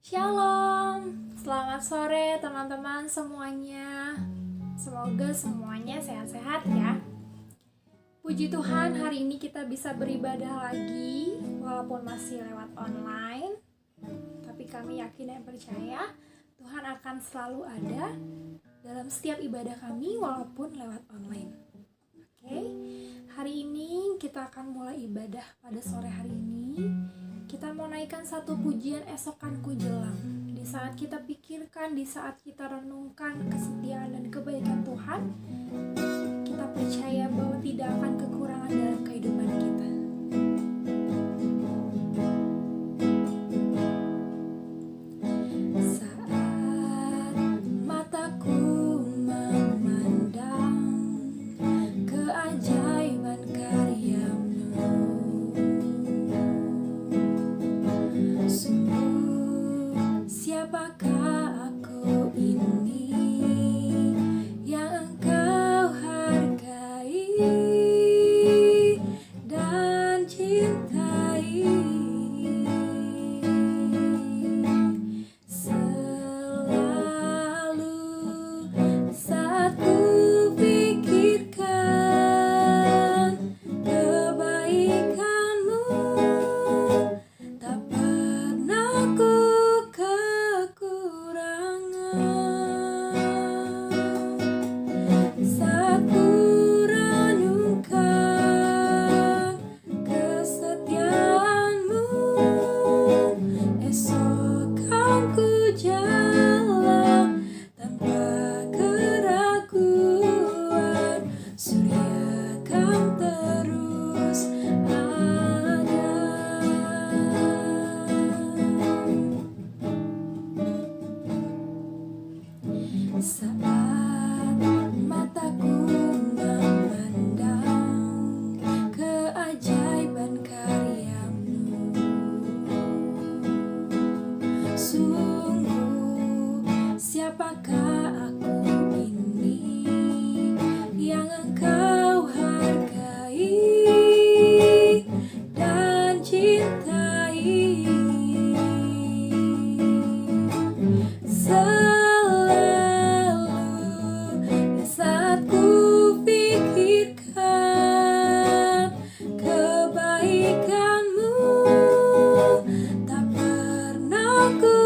Shalom, selamat sore teman-teman semuanya. Semoga semuanya sehat-sehat ya. Puji Tuhan, hari ini kita bisa beribadah lagi walaupun masih lewat online. Tapi kami yakin dan percaya Tuhan akan selalu ada dalam setiap ibadah kami walaupun lewat online. Oke, hari ini kita akan mulai ibadah pada sore hari ini. Kita mau naikkan satu pujian esokanku jelang. Di saat kita pikirkan, di saat kita renungkan kesetiaan dan kebaikan Tuhan, kita percaya bahwa tidak akan kekurangan dalam kehidupan kita. Saat mataku memandang keajaiban karya-Mu, sungguh siapakah aku ini yang Engkau hargai dan cintai. Selalu saat ku pikirkan kebaikan-Mu, tak pernah ku kekurangan. Saat ku renungkan kesetiaan-Mu, esok kan ku jalan tanpa keraguan. Surya kan terus ada. Saat mataku memandang keajaiban karya-Mu, sungguh siapakah aku ini yang Engkau hargai dan cintai. Selalu saat ku pikirkan kebaikan-Mu, tak pernah ku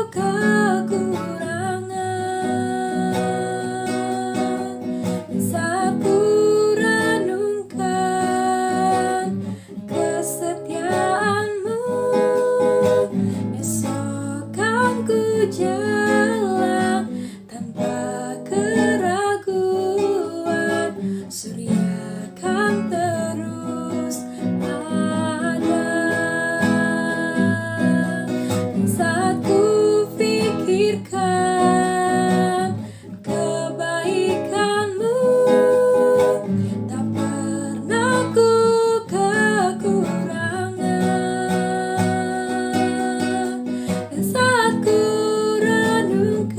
kekurangan. Saat ku renungkan kesetiaan-Mu, esok kan ku jalan tanpa keraguan. Surya kan terus ada. Saat ku pikirkan kebaikan-Mu, tak pernah ku kekurangan. Dan saat ku renungkan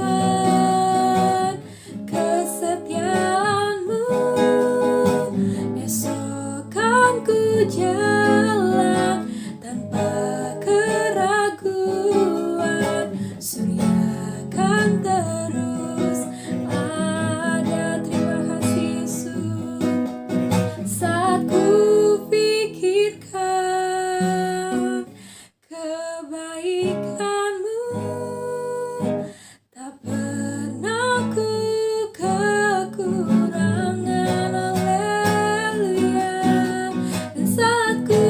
kesetiaan-Mu, esok kan ku jalan tanpa keraguan. Surya kan terus ada. Terima kasih Yesus. Saat ku pikirkan kebaikan-Mu, tak pernah ku kekurangan. Haleluya. Dan saat ku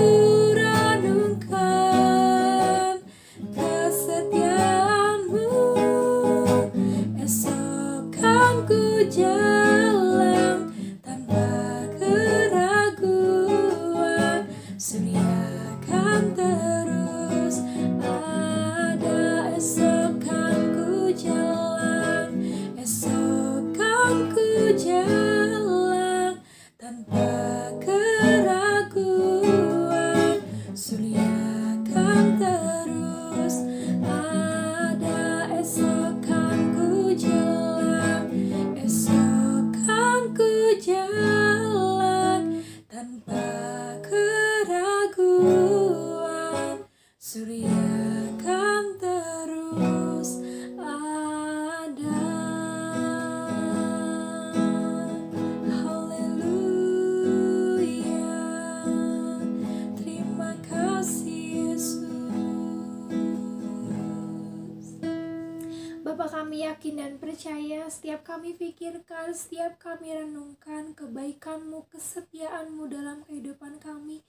kami yakin dan percaya, setiap kami pikirkan, setiap kami renungkan kebaikan-Mu, kesetiaan-Mu dalam kehidupan kami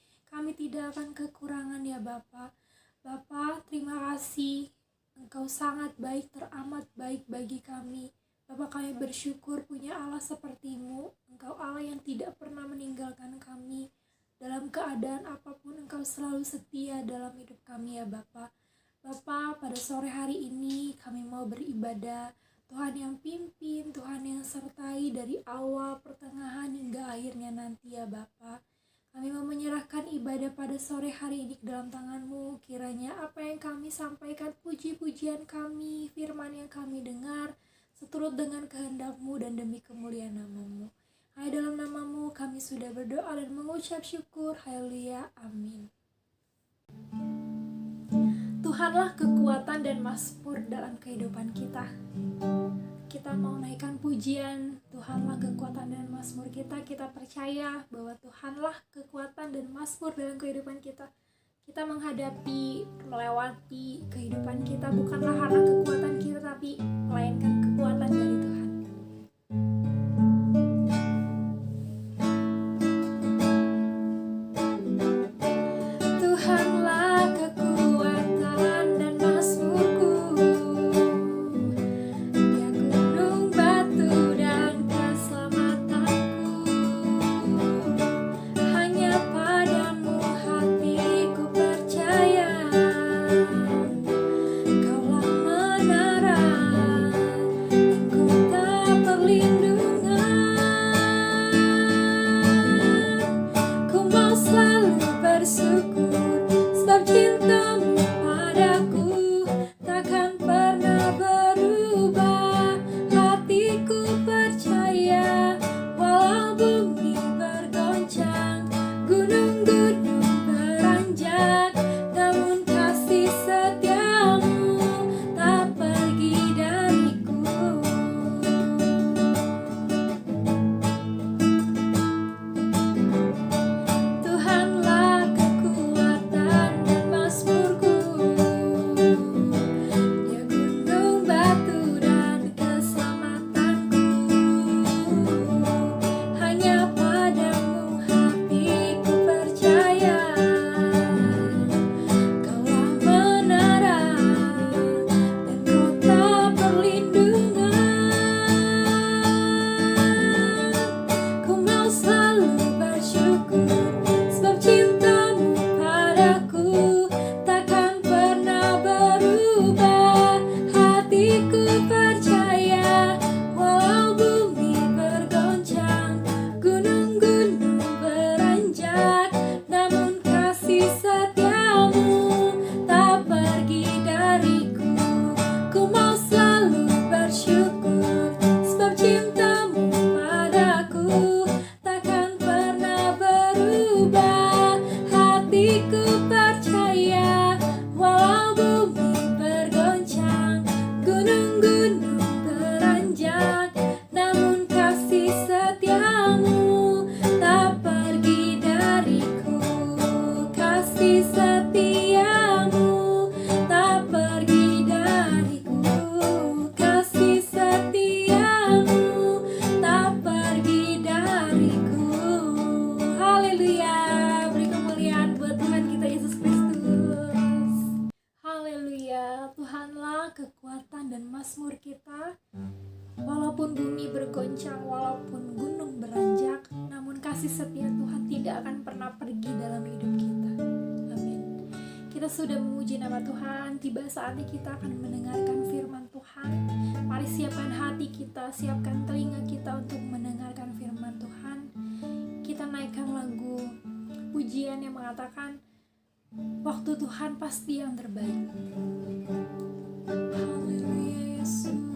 tidak akan kekurangan ya Bapa. Bapa, terima kasih. Engkau sangat baik, teramat baik bagi kami. Bapa, kami bersyukur punya Allah seperti-Mu. Engkau Allah yang tidak pernah meninggalkan kami. Dalam keadaan apapun Engkau selalu setia dalam hidup kami ya Bapa. Bapa, pada sore hari ini kami mau beribadah. Tuhan yang pimpin, Tuhan yang sertai dari awal, pertengahan hingga akhirnya nanti ya Bapa. Kami mau menyerahkan ibadah pada sore hari ini ke dalam tangan-Mu. Kiranya apa yang kami sampaikan, puji-pujian kami, firman yang kami dengar, seturut dengan kehendak-Mu dan demi kemuliaan nama-Mu. Hanya dalam nama-Mu kami sudah berdoa dan mengucap syukur. Haleluya, amin. Tuhanlah kekuatan dan mazmur dalam kehidupan kita. Kita mau naikkan pujian, Tuhanlah kekuatan dan mazmur kita. Kita percaya bahwa Tuhanlah kekuatan dan mazmur dalam kehidupan kita. Kita menghadapi, melewati kehidupan kita bukanlah karena kekuatan kita, tapi melainkan kekuatan dari Tuhan. Mazmur kita. Walaupun bumi bergoncang, walaupun gunung beranjak, namun kasih setia Tuhan tidak akan pernah pergi dalam hidup kita. Amin. Kita sudah memuji nama Tuhan, tiba saatnya kita akan mendengarkan firman Tuhan. Mari siapkan hati kita, siapkan telinga kita untuk mendengarkan firman Tuhan. Kita naikkan lagu pujian yang mengatakan, waktu Tuhan pasti yang terbaik. Haleluya Yesus.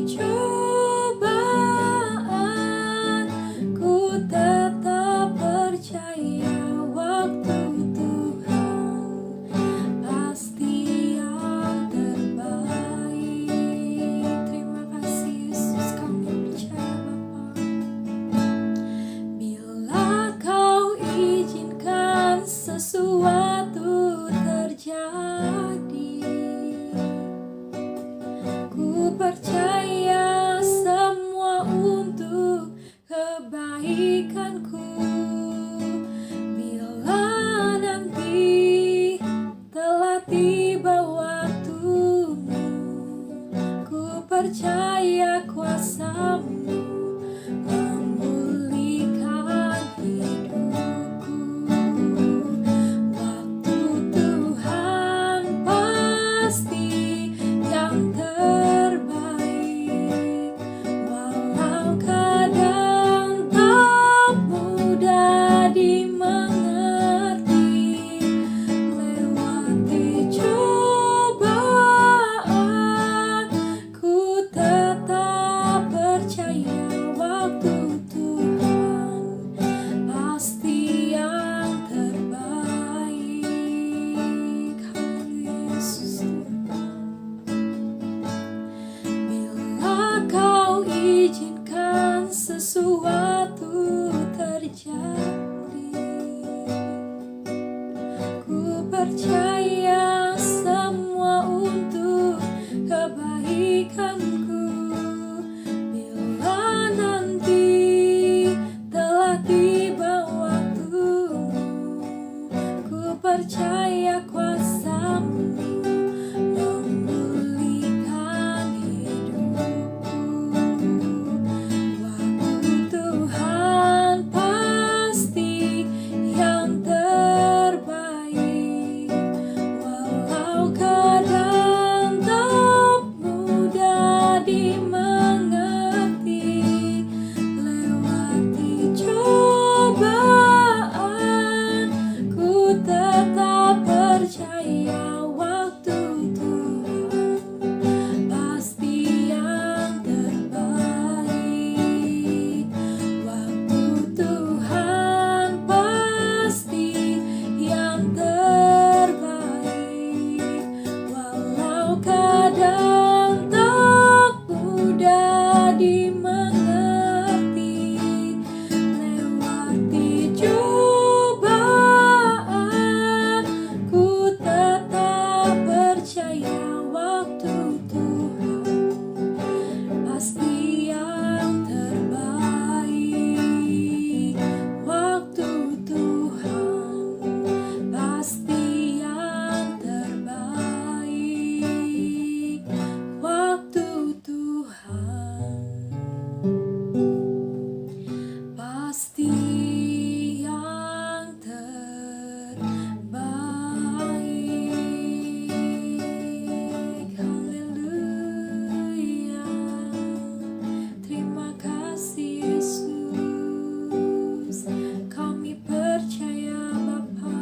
Coba percaya kuasa-Mu memulihkan hidupku. Waktu Tuhan pasti yang terbaik, walau kadang tak mudah dimengerti. Lewati cobaan, ku tetap percaya waktu Tuhan pasti yang terbaik. Haleluya Yesus Tuhan. Bila Kau izinkan sesuatu terjadi, ku percaya semua untuk kebaikanku. Bila nanti telah tiba waktumu, ku percaya kuasa-Mu memulihkan hidupku. Waktu Tuhan pasti yang terbaik, walau kadang tak mudah dimengerti. Lewati cobaan, ku tetap percaya waktu Tuhan pasti yang terbaik. Waktu Tuhan pasti yang terbaik, walau kadang tak mudah dimengerti. Lewati cobaan, ku tetap percaya waktu Tuhan pasti yang terbaik. Waktu Tuhan pasti yang terbaik. Waktu Tuhan pasti yang terbaik. Haleluya. Terima kasih Yesus. Kami percaya Bapa,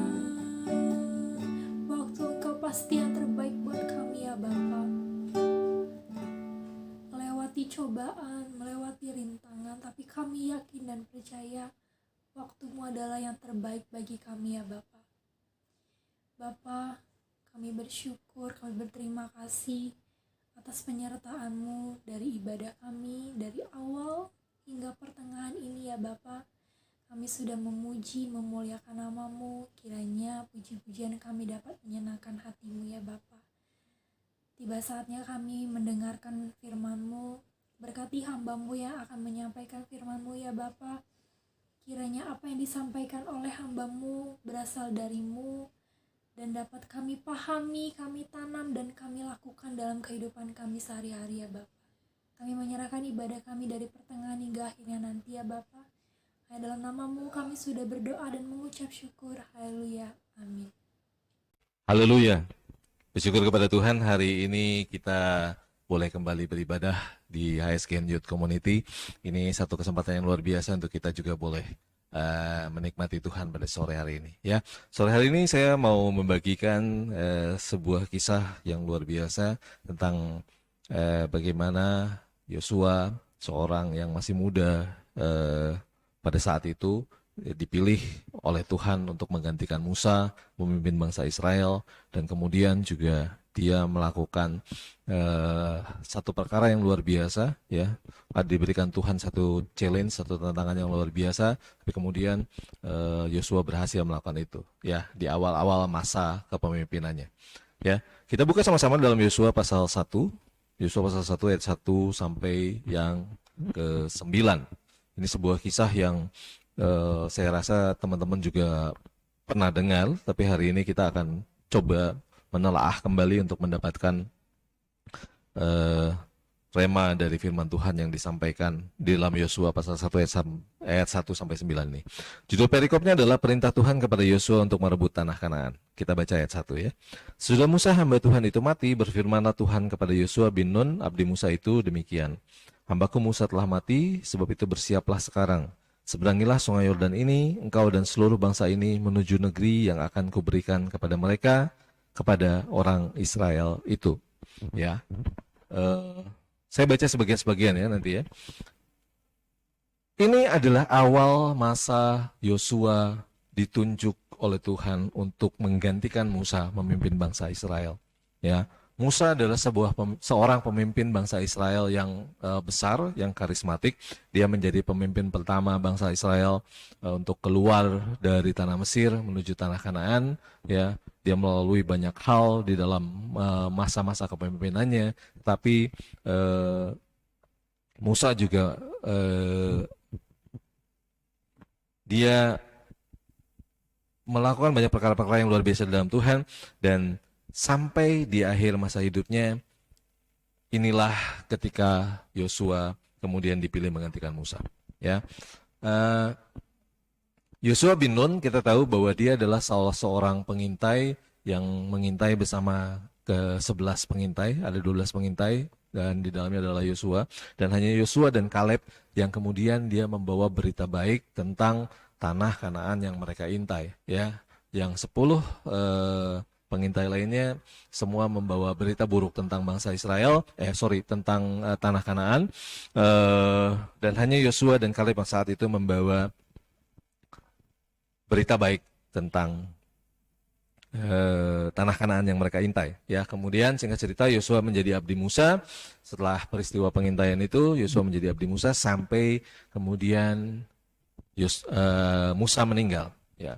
waktu Engkau pasti yang terbaik buat kami ya Bapa. Melewati cobaan, melewati rintangan, tapi kami yakin dan percaya waktu-Mu adalah yang terbaik bagi kami ya Bapa. Bapa, kami bersyukur, kami berterima kasih atas penyertaan-Mu dari ibadah kami, dari awal hingga pertengahan ini ya Bapa. Kami sudah memuji, memuliakan nama-Mu, kiranya puji-pujian kami dapat menyenangkan hati-Mu ya Bapa. Tiba saatnya kami mendengarkan firman-Mu, berkati hamba-Mu yang akan menyampaikan firman-Mu ya Bapa. Kiranya apa yang disampaikan oleh hamba-Mu berasal dari-Mu dan dapat kami pahami, kami tanam, dan kami lakukan dalam kehidupan kami sehari-hari ya Bapa. Kami menyerahkan ibadah kami dari pertengahan hingga akhirnya nanti ya Bapa. Hanya dalam nama-Mu kami sudah berdoa dan mengucap syukur. Haleluya. Amin. Haleluya. Bersyukur kepada Tuhan, hari ini kita boleh kembali beribadah di HSGN Youth Community. Ini satu kesempatan yang luar biasa untuk kita juga boleh menikmati Tuhan pada sore hari ini. Ya, sore hari ini saya mau membagikan sebuah kisah yang luar biasa tentang bagaimana Yosua, seorang yang masih muda pada saat itu, dipilih oleh Tuhan untuk menggantikan Musa, memimpin bangsa Israel, dan kemudian juga dia melakukan satu perkara yang luar biasa, ya, diberikan Tuhan satu challenge, satu tantangan yang luar biasa, tapi kemudian Yosua berhasil melakukan itu, ya, di awal-awal masa kepemimpinannya. Ya, kita buka sama-sama dalam Yosua pasal 1, Yosua pasal 1 ayat 1 sampai yang ke-9. Ini sebuah kisah yang saya rasa teman-teman juga pernah dengar, tapi hari ini kita akan coba menelaah kembali untuk mendapatkan rema dari firman Tuhan yang disampaikan di dalam Yosua pasal 1 ayat 1 sampai 9 ini. Judul perikopnya adalah perintah Tuhan kepada Yosua untuk merebut tanah Kanaan. Kita baca ayat 1 ya. Sudah Musa hamba Tuhan itu mati, berfirmanlah Tuhan kepada Yosua bin Nun, abdi Musa itu demikian. Hambaku Musa telah mati, sebab itu bersiaplah sekarang. Seberangilah sungai Yordan ini, engkau dan seluruh bangsa ini menuju negeri yang akan kuberikan kepada mereka, kepada orang Israel itu. Ya, saya baca sebagian-sebagian ya nanti ya. Ini adalah awal masa Yosua ditunjuk oleh Tuhan untuk menggantikan Musa memimpin bangsa Israel. Ya, Musa adalah seorang pemimpin bangsa Israel yang besar, yang karismatik. Dia menjadi pemimpin pertama bangsa Israel untuk keluar dari tanah Mesir menuju tanah Kanaan. Ya, dia melalui banyak hal di dalam masa-masa kepemimpinannya. Tapi Musa juga dia melakukan banyak perkara-perkara yang luar biasa dalam Tuhan, dan sampai di akhir masa hidupnya, inilah ketika Yosua kemudian dipilih menggantikan Musa. Ya, Yosua bin Nun kita tahu bahwa dia adalah salah seorang pengintai yang mengintai bersama ke-11 pengintai, ada 12 pengintai, dan di dalamnya adalah Yosua, dan hanya Yosua dan Kaleb yang kemudian dia membawa berita baik tentang tanah Kanaan yang mereka intai. Ya, yang 10 pengintai lainnya semua membawa berita buruk tentang bangsa Israel, tentang tanah Kanaan, dan hanya Yosua dan Kaleb yang saat itu membawa berita baik tentang tanah Kanaan yang mereka intai. Ya, kemudian singkat cerita Yosua menjadi abdi Musa. Setelah peristiwa pengintaian itu, Yosua menjadi abdi Musa sampai kemudian Musa meninggal. Ya,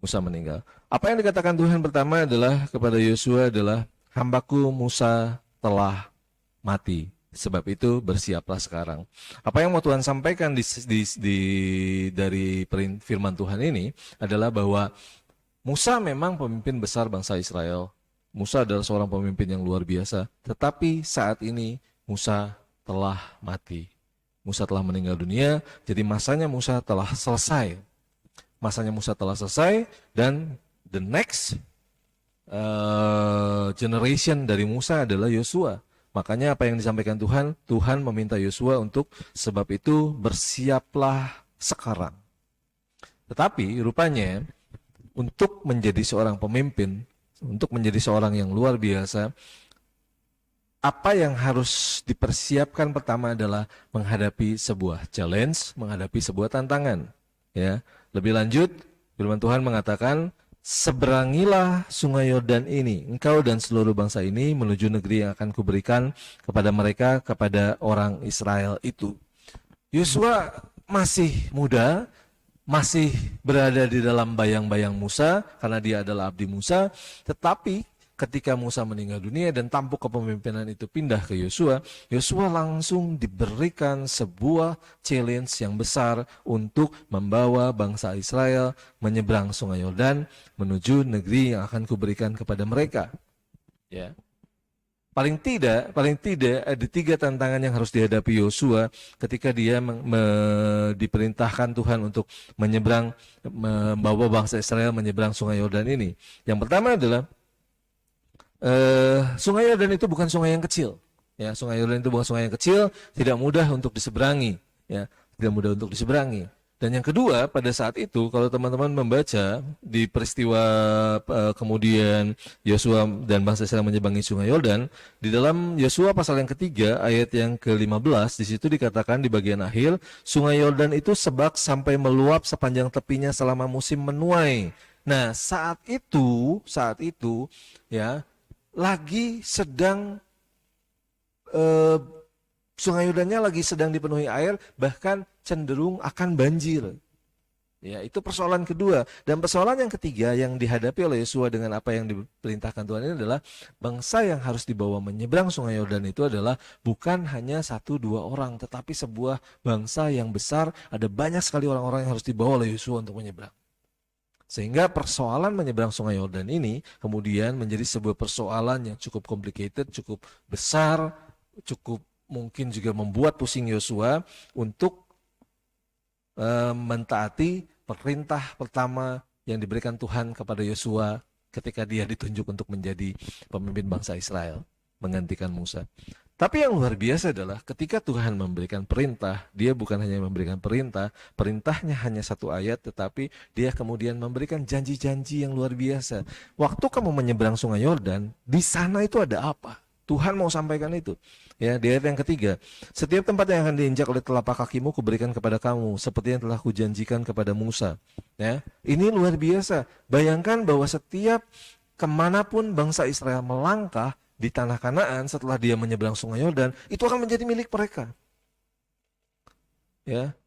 Musa meninggal. Apa yang dikatakan Tuhan pertama adalah kepada Yosua adalah, hambaku Musa telah mati, sebab itu bersiaplah sekarang. Apa yang mau Tuhan sampaikan dari firman Tuhan ini adalah bahwa Musa memang pemimpin besar bangsa Israel. Musa adalah seorang pemimpin yang luar biasa. Tetapi saat ini Musa telah mati. Musa telah meninggal dunia, jadi masanya Musa telah selesai. Masanya Musa telah selesai, dan the next generation dari Musa adalah Yosua. Makanya apa yang disampaikan Tuhan, Tuhan meminta Yosua untuk, sebab itu bersiaplah sekarang. Tetapi rupanya untuk menjadi seorang pemimpin, untuk menjadi seorang yang luar biasa, apa yang harus dipersiapkan pertama adalah menghadapi sebuah challenge, menghadapi sebuah tantangan. Ya, lebih lanjut, firman Tuhan mengatakan, seberangilah sungai Yordan ini, engkau dan seluruh bangsa ini menuju negeri yang akan kuberikan kepada mereka, kepada orang Israel itu. Yosua masih muda, masih berada di dalam bayang-bayang Musa, karena dia adalah abdi Musa, tetapi ketika Musa meninggal dunia dan tampuk kepemimpinan itu pindah ke Yosua, Yosua langsung diberikan sebuah challenge yang besar untuk membawa bangsa Israel menyeberang sungai Yordan menuju negeri yang akan kuberikan kepada mereka. Ya. Paling tidak ada 3 tantangan yang harus dihadapi Yosua ketika dia diperintahkan Tuhan untuk membawa bangsa Israel menyeberang sungai Yordan ini. Yang pertama adalah sungai Yordan itu bukan sungai yang kecil. Ya, sungai Yordan itu bukan sungai yang kecil, tidak mudah untuk diseberangi. Ya, tidak mudah untuk diseberangi. Dan yang kedua, pada saat itu, kalau teman-teman membaca di peristiwa kemudian Yosua dan bangsa Israel menyeberangi sungai Yordan, di dalam Yosua pasal yang ketiga, ayat yang ke-15, di situ dikatakan di bagian akhir, sungai Yordan itu sebak sampai meluap sepanjang tepinya selama musim menuai. Nah, saat itu, ya, lagi sedang sungai Yordannya lagi sedang dipenuhi air, bahkan cenderung akan banjir. Ya, itu persoalan kedua. Dan persoalan yang ketiga yang dihadapi oleh Yosua dengan apa yang diperintahkan Tuhan ini adalah bangsa yang harus dibawa menyeberang sungai Yordan itu adalah bukan hanya 1-2 orang, tetapi sebuah bangsa yang besar. Ada banyak sekali orang-orang yang harus dibawa oleh Yosua untuk menyeberang. Sehingga persoalan menyeberang sungai Yordan ini kemudian menjadi sebuah persoalan yang cukup complicated, cukup besar, cukup mungkin juga membuat pusing Yosua untuk mentaati perintah pertama yang diberikan Tuhan kepada Yosua ketika dia ditunjuk untuk menjadi pemimpin bangsa Israel, menggantikan Musa. Tapi yang luar biasa adalah ketika Tuhan memberikan perintah, dia bukan hanya memberikan perintah, perintahnya hanya satu ayat, tetapi dia kemudian memberikan janji-janji yang luar biasa. Waktu kamu menyeberang sungai Yordan, di sana itu ada apa? Tuhan mau sampaikan itu. Ya, di ayat yang ketiga, setiap tempat yang akan diinjak oleh telapak kakimu kuberikan kepada kamu, seperti yang telah kujanjikan kepada Musa. Ya, ini luar biasa. Bayangkan bahwa setiap kemanapun bangsa Israel melangkah di tanah Kanaan setelah dia menyeberang sungai Yordan, itu akan menjadi milik mereka. Ya,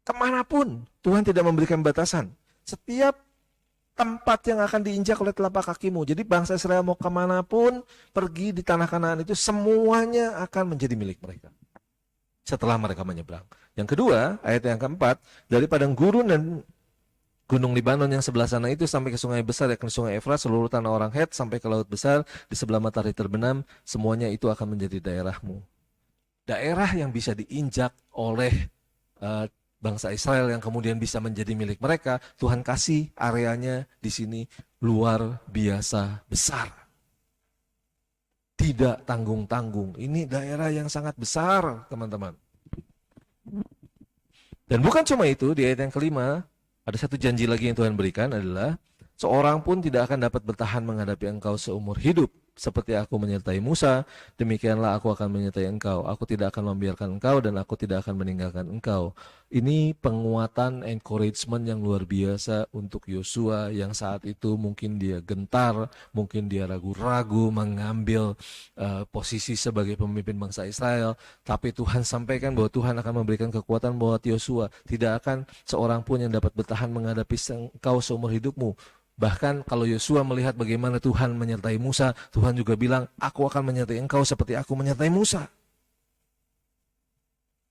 kemanapun Tuhan tidak memberikan batasan. Setiap tempat yang akan diinjak oleh telapak kakimu. Jadi bangsa Israel mau kemanapun pergi di tanah Kanaan itu semuanya akan menjadi milik mereka setelah mereka menyeberang. Yang kedua, ayat yang keempat, dari padang gurun dan gunung Libanon yang sebelah sana itu sampai ke sungai besar, yakni sungai Efrat, seluruh tanah orang Het sampai ke laut besar di sebelah matahari terbenam, semuanya itu akan menjadi daerahmu. Daerah yang bisa diinjak oleh bangsa Israel yang kemudian bisa menjadi milik mereka, Tuhan kasih areanya di sini luar biasa besar. Tidak tanggung-tanggung. Ini daerah yang sangat besar, teman-teman. Dan bukan cuma itu, di ayat yang kelima, ada satu janji lagi yang Tuhan berikan adalah, seorang pun tidak akan dapat bertahan menghadapi engkau seumur hidup. Seperti aku menyertai Musa, demikianlah aku akan menyertai engkau. Aku tidak akan membiarkan engkau dan aku tidak akan meninggalkan engkau. Ini penguatan, encouragement yang luar biasa untuk Yosua yang saat itu mungkin dia gentar, mungkin dia ragu-ragu mengambil posisi sebagai pemimpin bangsa Israel. Tapi Tuhan sampaikan bahwa Tuhan akan memberikan kekuatan buat Yosua. Tidak akan seorang pun yang dapat bertahan menghadapi engkau seumur hidupmu. Bahkan kalau Yosua melihat bagaimana Tuhan menyertai Musa, Tuhan juga bilang, aku akan menyertai engkau seperti aku menyertai Musa.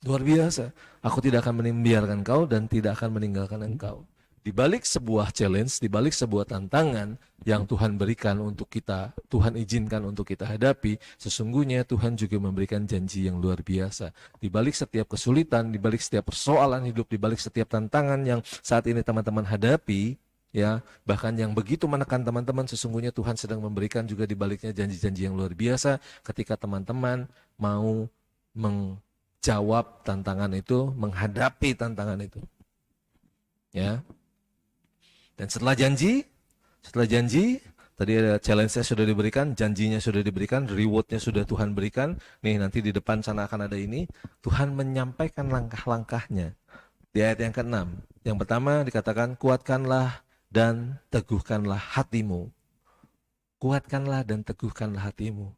Luar biasa. Aku tidak akan membiarkan engkau dan tidak akan meninggalkan engkau. Di balik sebuah challenge, di balik sebuah tantangan yang Tuhan berikan untuk kita, Tuhan izinkan untuk kita hadapi, sesungguhnya Tuhan juga memberikan janji yang luar biasa. Di balik setiap kesulitan, di balik setiap persoalan hidup, di balik setiap tantangan yang saat ini teman-teman hadapi, ya, bahkan yang begitu menekan teman-teman, sesungguhnya Tuhan sedang memberikan juga di baliknya janji-janji yang luar biasa ketika teman-teman mau menjawab tantangan itu, menghadapi tantangan itu. Ya. Dan setelah janji, tadi ada challenge-nya sudah diberikan, janjinya sudah diberikan, reward-nya sudah Tuhan berikan. Nih, nanti di depan sana akan ada ini. Tuhan menyampaikan langkah-langkahnya. Di ayat yang ke-6. Yang pertama dikatakan, kuatkanlah dan teguhkanlah hatimu. Kuatkanlah dan teguhkanlah hatimu.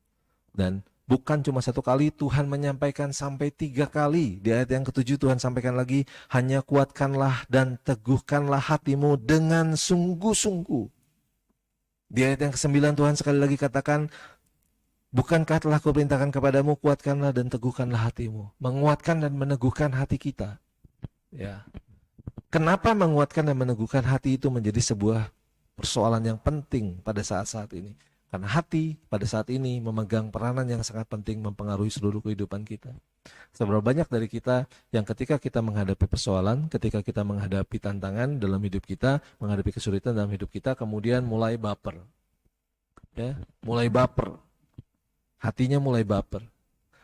Dan bukan cuma satu kali, Tuhan menyampaikan sampai 3 kali. Di ayat yang ke-7 Tuhan sampaikan lagi, hanya kuatkanlah dan teguhkanlah hatimu dengan sungguh-sungguh. Di ayat yang ke-9 Tuhan sekali lagi katakan, bukankah telah kuperintahkan kepadamu, kuatkanlah dan teguhkanlah hatimu. Menguatkan dan meneguhkan hati kita. Ya. Kenapa menguatkan dan meneguhkan hati itu menjadi sebuah persoalan yang penting pada saat-saat ini? Karena hati pada saat ini memegang peranan yang sangat penting mempengaruhi seluruh kehidupan kita. Seberapa banyak dari kita yang ketika kita menghadapi persoalan, ketika kita menghadapi tantangan dalam hidup kita, menghadapi kesulitan dalam hidup kita, kemudian mulai baper. Ya, mulai baper. Hatinya mulai baper.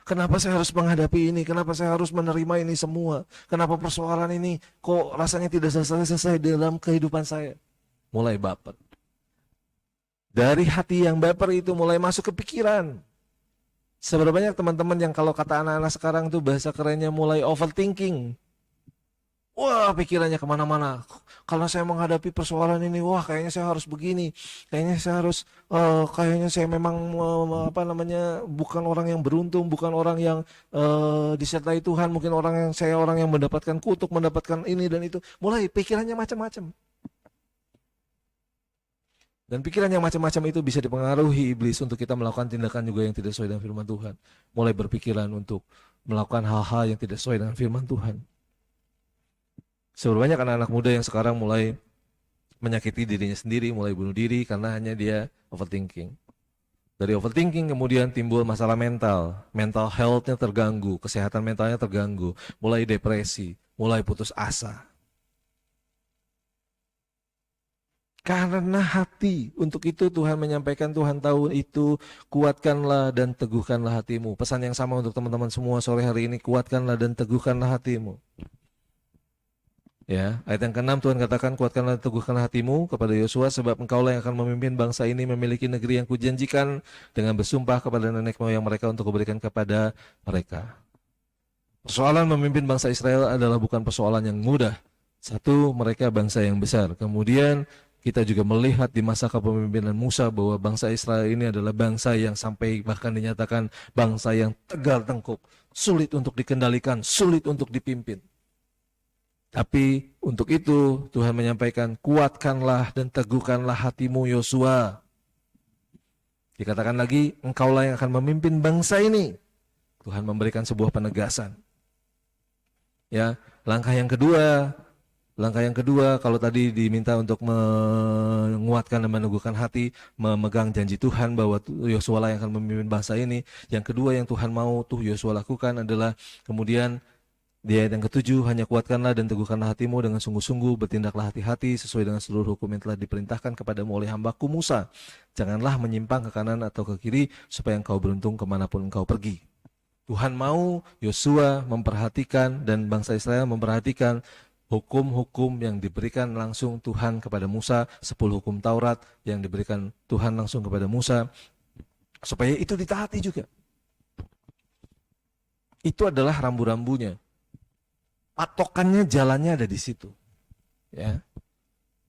Kenapa saya harus menghadapi ini? Kenapa saya harus menerima ini semua? Kenapa persoalan ini kok rasanya tidak selesai-selesai dalam kehidupan saya? Mulai baper. Dari hati yang baper itu mulai masuk ke pikiran. Seberapa banyak teman-teman yang kalau kata anak-anak sekarang tuh bahasa kerennya mulai overthinking. Wah, pikirannya kemana-mana. Kalau saya menghadapi persoalan ini, wah kayaknya saya harus begini. Kayaknya saya harus, kayaknya saya memang bukan orang yang beruntung, bukan orang yang disertai Tuhan. Mungkin orang yang mendapatkan kutuk, mendapatkan ini dan itu. Mulai pikirannya macam-macam. Dan pikiran yang macam-macam itu bisa dipengaruhi iblis untuk kita melakukan tindakan juga yang tidak sesuai dengan firman Tuhan. Mulai berpikiran untuk melakukan hal-hal yang tidak sesuai dengan firman Tuhan. Seberapa banyak anak-anak muda yang sekarang mulai menyakiti dirinya sendiri, mulai bunuh diri karena hanya dia overthinking. Dari overthinking kemudian timbul masalah mental health-nya terganggu, kesehatan mentalnya terganggu, mulai depresi, mulai putus asa. Karena hati, untuk itu Tuhan menyampaikan, Tuhan tahu itu, kuatkanlah dan teguhkanlah hatimu. Pesan yang sama untuk teman-teman semua sore hari ini, kuatkanlah dan teguhkanlah hatimu. Ya, ayat yang ke-6 Tuhan katakan, kuatkanlah dan teguhkanlah hatimu kepada Yosua, sebab engkaulah yang akan memimpin bangsa ini memiliki negeri yang kujanjikan dengan bersumpah kepada nenek moyang mereka untuk kuberikan kepada mereka. Persoalan memimpin bangsa Israel adalah bukan persoalan yang mudah. Satu, mereka bangsa yang besar. Kemudian kita juga melihat di masa kepemimpinan Musa bahwa bangsa Israel ini adalah bangsa yang sampai bahkan dinyatakan bangsa yang tegar tengkuk, sulit untuk dikendalikan, sulit untuk dipimpin. Tapi untuk itu Tuhan menyampaikan, kuatkanlah dan teguhkanlah hatimu Yosua. Dikatakan lagi, engkaulah yang akan memimpin bangsa ini. Tuhan memberikan sebuah penegasan. Ya, langkah yang kedua, kalau tadi diminta untuk menguatkan dan meneguhkan hati, memegang janji Tuhan bahwa Yosua lah yang akan memimpin bangsa ini. Yang kedua yang Tuhan mau tuh Yosua lakukan adalah kemudian di ayat yang ke-7, hanya kuatkanlah dan teguhkanlah hatimu dengan sungguh-sungguh, bertindaklah hati-hati sesuai dengan seluruh hukum yang telah diperintahkan kepadamu oleh hambaku Musa. Janganlah menyimpang ke kanan atau ke kiri, supaya engkau beruntung kemanapun engkau pergi. Tuhan mau Yosua memperhatikan dan bangsa Israel memperhatikan hukum-hukum yang diberikan langsung Tuhan kepada Musa, 10 hukum Taurat yang diberikan Tuhan langsung kepada Musa, supaya itu ditaati juga. Itu adalah rambu-rambunya. Patokannya, jalannya ada di situ. Ya.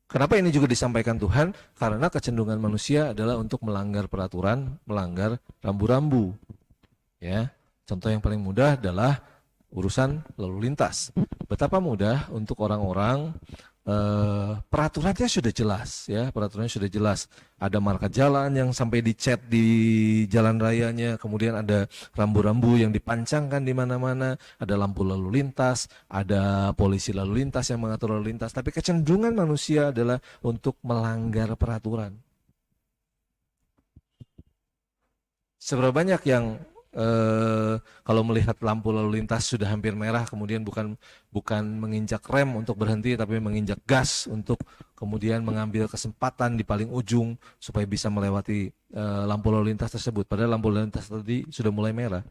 Kenapa ini juga disampaikan Tuhan? Karena kecenderungan manusia adalah untuk melanggar peraturan, melanggar rambu-rambu. Ya. Contoh yang paling mudah adalah urusan lalu lintas. Betapa mudah untuk orang-orang, peraturannya sudah jelas, ya, peraturannya sudah jelas. Ada marka jalan yang sampai dicat di jalan rayanya, kemudian ada rambu-rambu yang dipancangkan di mana-mana, ada lampu lalu lintas, ada polisi lalu lintas yang mengatur lalu lintas. Tapi kecenderungan manusia adalah untuk melanggar peraturan. Seberapa banyak yang kalau melihat lampu lalu lintas sudah hampir merah, kemudian bukan menginjak rem untuk berhenti, tapi menginjak gas untuk kemudian mengambil kesempatan di paling ujung supaya bisa melewati lampu lalu lintas tersebut. Padahal lampu lalu lintas tadi sudah mulai merah.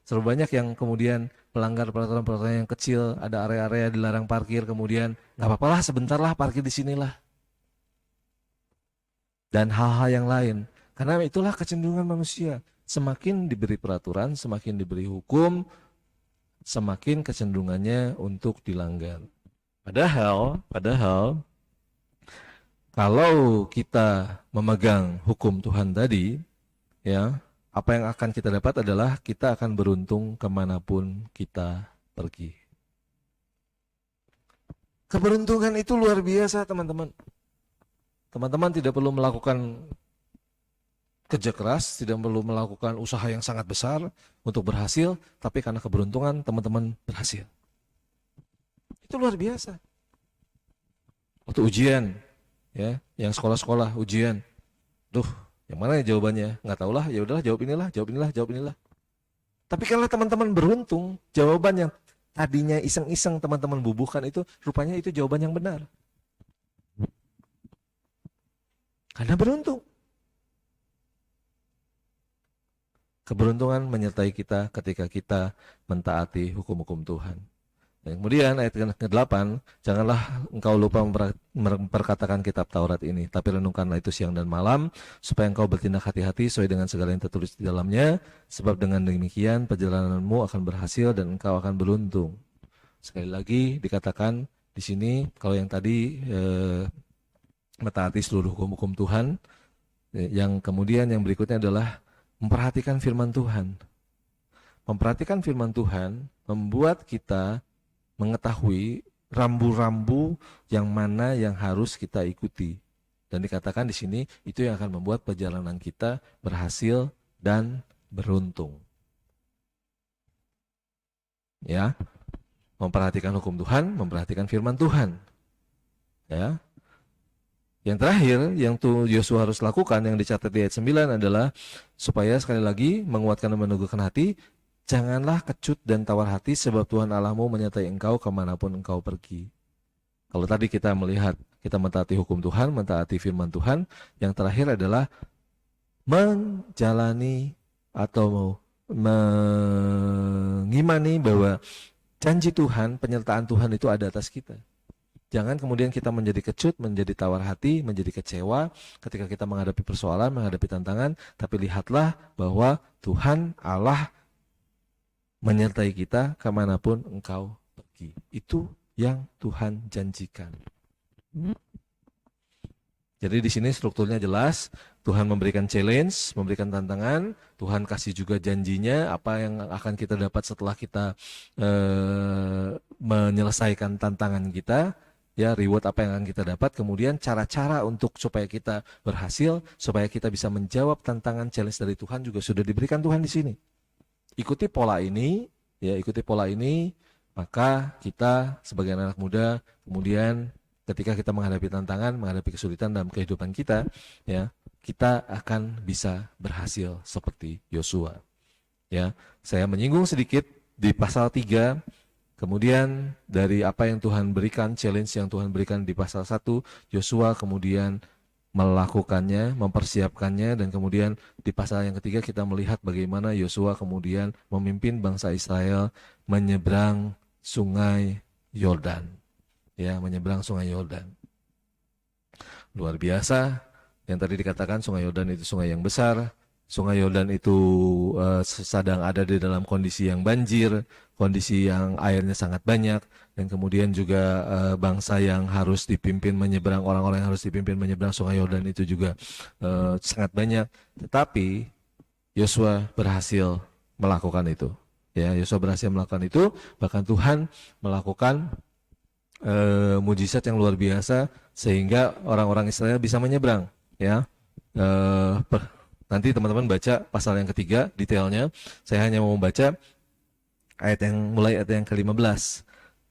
Seberapa banyak yang kemudian melanggar peraturan-peraturan yang kecil, ada area-area dilarang parkir, kemudian nggak apa-apalah, sebentarlah parkir di sinilah. Dan hal-hal yang lain. Karena itulah kecenderungan manusia. Semakin diberi peraturan, semakin diberi hukum, semakin kecenderungannya untuk dilanggar. Padahal kalau kita memegang hukum Tuhan tadi, ya, apa yang akan kita dapat adalah kita akan beruntung kemanapun kita pergi. Keberuntungan itu luar biasa, teman-teman. Teman-teman tidak perlu melakukan kerja keras, tidak perlu melakukan usaha yang sangat besar untuk berhasil, tapi karena keberuntungan teman-teman berhasil. Itu luar biasa. Waktu ujian, ya, yang sekolah-sekolah ujian, yang mana ya jawabannya? Nggak tahulah, ya udahlah jawab inilah. Tapi karena teman-teman beruntung, jawaban yang tadinya iseng-iseng teman-teman bubuhkan itu, rupanya itu jawaban yang benar. Karena beruntung. Keberuntungan menyertai kita ketika kita mentaati hukum-hukum Tuhan. Dan kemudian ayat ke-8, janganlah engkau lupa memperkatakan kitab Taurat ini, tapi renungkanlah itu siang dan malam, supaya engkau bertindak hati-hati sesuai dengan segala yang tertulis di dalamnya, sebab dengan demikian perjalananmu akan berhasil dan engkau akan beruntung. Sekali lagi dikatakan di sini, kalau yang tadi mentaati seluruh hukum-hukum Tuhan, yang kemudian yang berikutnya adalah memperhatikan firman Tuhan. Memperhatikan firman Tuhan membuat kita mengetahui rambu-rambu yang mana yang harus kita ikuti. Dan dikatakan di sini itu yang akan membuat perjalanan kita berhasil dan beruntung. Ya. Memperhatikan hukum Tuhan, memperhatikan firman Tuhan. Ya. Yang terakhir yang tuh Yosua harus lakukan yang dicatat di ayat 9 adalah supaya sekali lagi menguatkan dan meneguhkan hati, janganlah kecut dan tawar hati sebab Tuhan Allahmu menyertai engkau kemanapun engkau pergi. Kalau tadi kita melihat, kita mentaati hukum Tuhan, mentaati firman Tuhan, yang terakhir adalah menjalani atau mengimani bahwa janji Tuhan, penyertaan Tuhan itu ada atas kita. Jangan kemudian kita menjadi kecut, menjadi tawar hati, menjadi kecewa ketika kita menghadapi persoalan, menghadapi tantangan, tapi lihatlah bahwa Tuhan Allah menyertai kita kemanapun engkau pergi. Itu yang Tuhan janjikan. Jadi di sini strukturnya jelas, Tuhan memberikan challenge, memberikan tantangan, Tuhan kasih juga janjinya, apa yang akan kita dapat setelah kita menyelesaikan tantangan kita, ya reward apa yang akan kita dapat, kemudian cara-cara untuk supaya kita berhasil, supaya kita bisa menjawab tantangan challenge dari Tuhan juga sudah diberikan Tuhan di sini. Ikuti pola ini, ya ikuti pola ini, maka kita sebagai anak muda kemudian ketika kita menghadapi tantangan, menghadapi kesulitan dalam kehidupan kita, ya, kita akan bisa berhasil seperti Yosua. Ya, saya menyinggung sedikit di pasal 3, kemudian dari apa yang Tuhan berikan, challenge yang Tuhan berikan di pasal 1, Yosua kemudian melakukannya, mempersiapkannya, dan kemudian di pasal yang ketiga kita melihat bagaimana Yosua kemudian memimpin bangsa Israel menyeberang sungai Yordan. Ya, menyeberang sungai Yordan. Luar biasa, yang tadi dikatakan sungai Yordan itu sungai yang besar, sungai Yordan itu sedang ada di dalam kondisi yang banjir, kondisi yang airnya sangat banyak, dan kemudian juga bangsa yang harus dipimpin menyeberang, orang-orang yang harus dipimpin menyeberang sungai Yordan itu juga sangat banyak. Tetapi Yosua berhasil melakukan itu. Ya, Yosua berhasil melakukan itu, bahkan Tuhan melakukan mujizat yang luar biasa sehingga orang-orang Israel bisa menyeberang. Ya, nanti teman-teman baca pasal yang ketiga detailnya. Saya hanya mau membaca mulai ayat yang ke-15.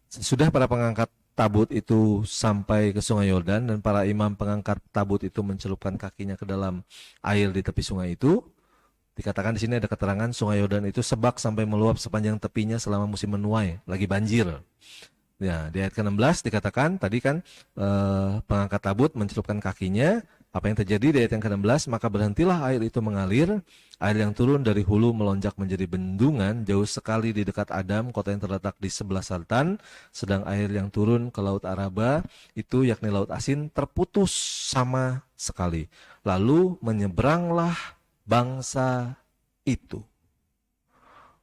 Sesudah para pengangkat tabut itu sampai ke sungai Yordan dan para imam pengangkat tabut itu mencelupkan kakinya ke dalam air di tepi sungai itu, dikatakan di sini ada keterangan sungai Yordan itu sebak sampai meluap sepanjang tepinya selama musim menuai, lagi banjir. Ya, di ayat ke-16 dikatakan tadi kan pengangkat tabut mencelupkan kakinya. Apa yang terjadi di ayat yang ke-16? Maka berhentilah air itu mengalir. Air yang turun dari hulu melonjak menjadi bendungan jauh sekali di dekat Adam, kota yang terletak di sebelah selatan. Sedang air yang turun ke Laut Araba itu yakni Laut Asin terputus sama sekali. Lalu menyeberanglah bangsa itu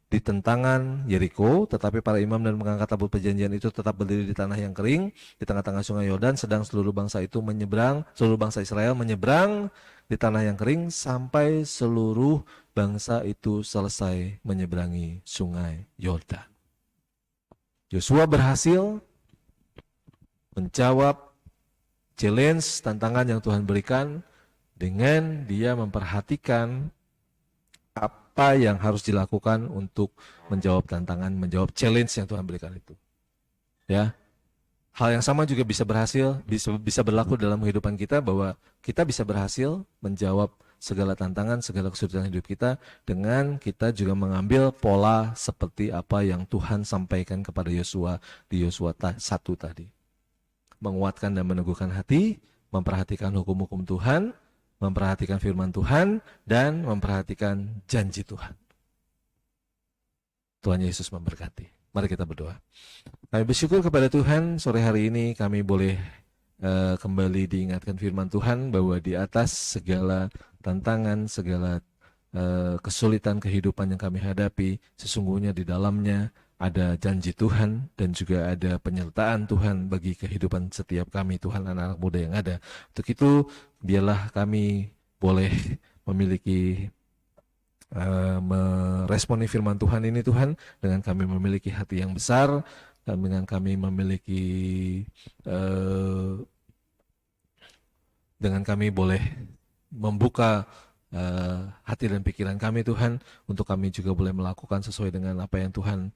di tentangan Yeriko, tetapi para imam dan pengangkat tabut perjanjian itu tetap berdiri di tanah yang kering, di tengah-tengah sungai Yordan, sedang seluruh bangsa Israel menyeberang di tanah yang kering, sampai seluruh bangsa itu selesai menyeberangi sungai Yordan. Yosua berhasil menjawab challenge, tantangan yang Tuhan berikan, dengan dia memperhatikan apa yang harus dilakukan untuk menjawab tantangan, menjawab challenge yang Tuhan berikan itu. Ya, hal yang sama juga bisa berlaku dalam kehidupan kita, bahwa kita bisa berhasil menjawab segala tantangan, segala kesulitan hidup kita dengan kita juga mengambil pola seperti apa yang Tuhan sampaikan kepada Yosua di Yosua 1 tadi. Menguatkan dan meneguhkan hati, memperhatikan hukum-hukum Tuhan, memperhatikan firman Tuhan, dan memperhatikan janji Tuhan. Tuhan Yesus memberkati. Mari kita berdoa. Kami bersyukur kepada Tuhan, sore hari ini kami boleh kembali diingatkan firman Tuhan bahwa di atas segala tantangan, segala kesulitan kehidupan yang kami hadapi, sesungguhnya di dalamnya ada janji Tuhan dan juga ada penyertaan Tuhan bagi kehidupan setiap kami, Tuhan, anak-anak muda yang ada. Untuk itu, biarlah kami boleh memiliki meresponi firman Tuhan ini, Tuhan, dengan kami memiliki hati yang besar, dan dengan kami memiliki dengan kami boleh membuka hati dan pikiran kami, Tuhan, untuk kami juga boleh melakukan sesuai dengan apa yang Tuhan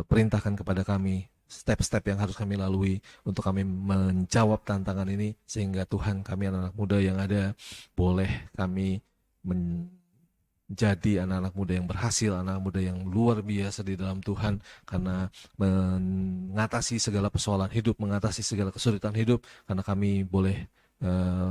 perintahkan kepada kami step-step yang harus kami lalui untuk kami menjawab tantangan ini, sehingga Tuhan, kami anak-anak muda yang ada, boleh kami menjadi anak-anak muda yang berhasil, anak-anak muda yang luar biasa di dalam Tuhan, karena mengatasi segala persoalan hidup, mengatasi segala kesulitan hidup, karena kami boleh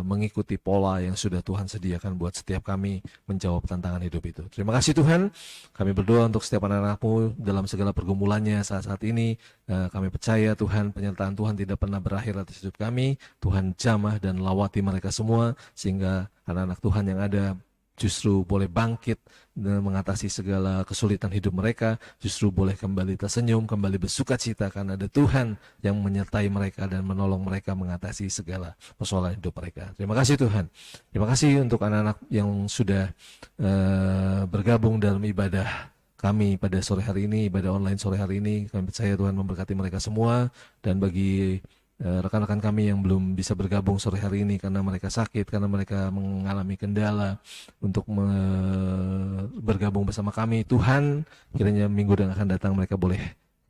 mengikuti pola yang sudah Tuhan sediakan buat setiap kami menjawab tantangan hidup itu. Terima kasih Tuhan, kami berdoa untuk setiap anak-anak-Mu dalam segala pergumulannya saat-saat ini. Kami percaya Tuhan, penyertaan Tuhan tidak pernah berakhir atas hidup kami. Tuhan jamah dan lawati mereka semua, sehingga anak-anak Tuhan yang ada justru boleh bangkit dan mengatasi segala kesulitan hidup mereka, justru boleh kembali tersenyum, kembali bersuka cita, karena ada Tuhan yang menyertai mereka dan menolong mereka mengatasi segala persoalan hidup mereka. Terima kasih Tuhan. Terima kasih untuk anak-anak yang sudah bergabung dalam ibadah kami pada sore hari ini, ibadah online sore hari ini. Kami percaya Tuhan memberkati mereka semua, dan bagi rekan-rekan kami yang belum bisa bergabung sore hari ini karena mereka sakit, karena mereka mengalami kendala untuk bergabung bersama kami, Tuhan, kiranya minggu yang akan datang mereka boleh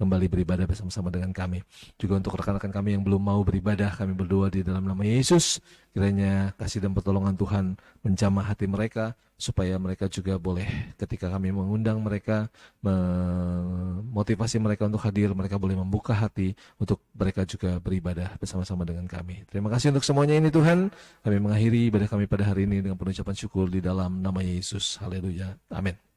kembali beribadah bersama-sama dengan kami. Juga untuk rekan-rekan kami yang belum mau beribadah, kami berdoa di dalam nama Yesus, kiranya kasih dan pertolongan Tuhan menjamah hati mereka, supaya mereka juga boleh, ketika kami mengundang mereka, memotivasi mereka untuk hadir, mereka boleh membuka hati untuk mereka juga beribadah bersama-sama dengan kami. Terima kasih untuk semuanya ini Tuhan. Kami mengakhiri ibadah kami pada hari ini dengan penuh ucapan syukur di dalam nama Yesus. Haleluya. Amin.